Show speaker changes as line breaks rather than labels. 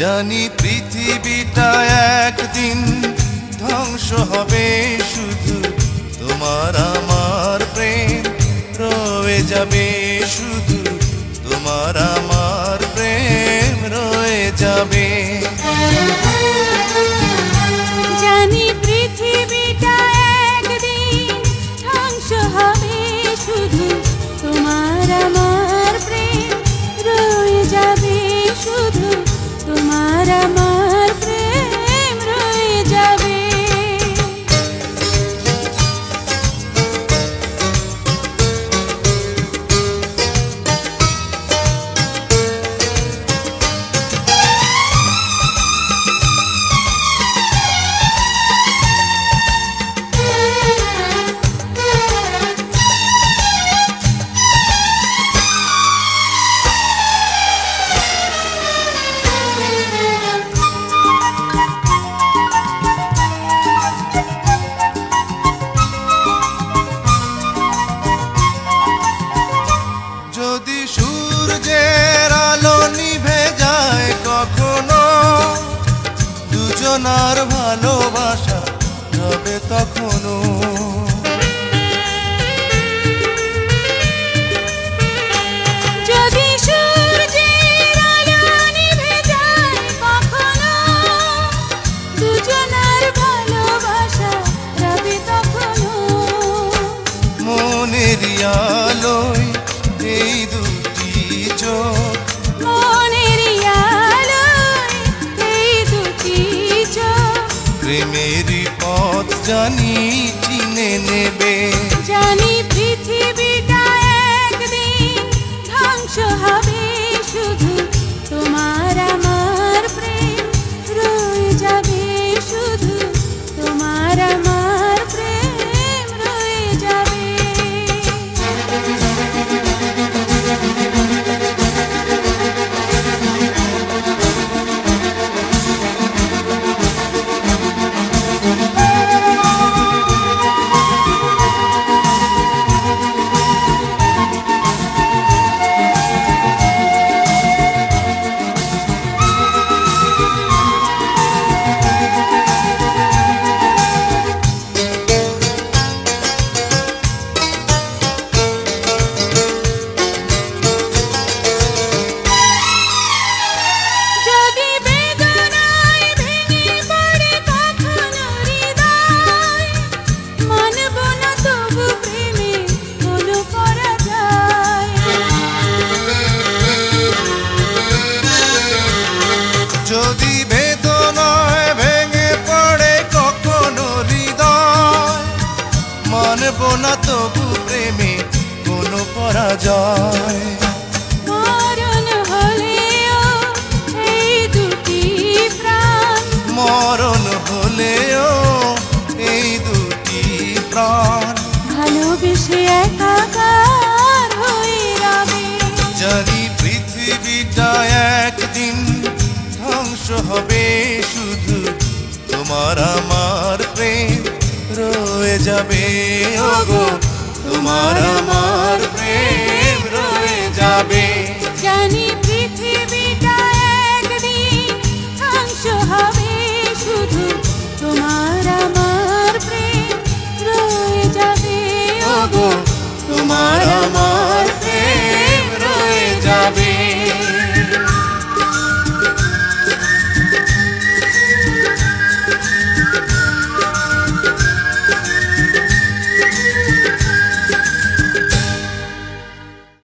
জানি পৃথিবীটা একদিন ধ্বংস হবে, শুধু তোমার আমার প্রেম রয়ে যাবে, শুধু তোমার আমার প্রেম রয়ে যাবে।
জানি পৃথিবীটা একদিন ধ্বংস হবে, শুধু তোমার আমার প্রেম রয়ে যাবে, শুধু তোমার আমার প্রেম রয়ে যাবে।
যদি সূর্যের আলো নিভে যায় কখনো, দুজনার ভালোবাসা হবে তখনো।
যদি সূর্যের আলো নিভে যায় কখনো, দুজনার ভালোবাসা হবে তখনো।
মনেরই আলোয় এই দুটি চোখ,
মনেরই আলোয় এই দুটি চোখ,
প্রেমেরই পথ জানি চিনে নেবে।
জানি পৃথিবীটা একদিন ধ্বংস হবে, শুধু তোমার আমার প্রেম রয়ে যাবে, শুধু তোমার আমার প্রেম রয়ে যাবে। যদি বেদনায় ভেঙে পড়ে কখনো হৃদয়, মানব না তবু প্রেমে হলো পরাজয়।
যদি বেদনায় ভেঙে পড়ে কখনো হৃদয়, মানব না তবু প্রেমে কোনো পরাজয়।
মরণ হলেও এই দুটি প্রাণ,
মরণ হলেও এই দুটি প্রাণ
ভালোবেসে একাকার হয়ে রবে।
জানি পৃথিবীটা একদিন ধ্বংস হবে, শুধু তোমার আমার প্রেম রয়ে যাবে। ওগো তোমার আমার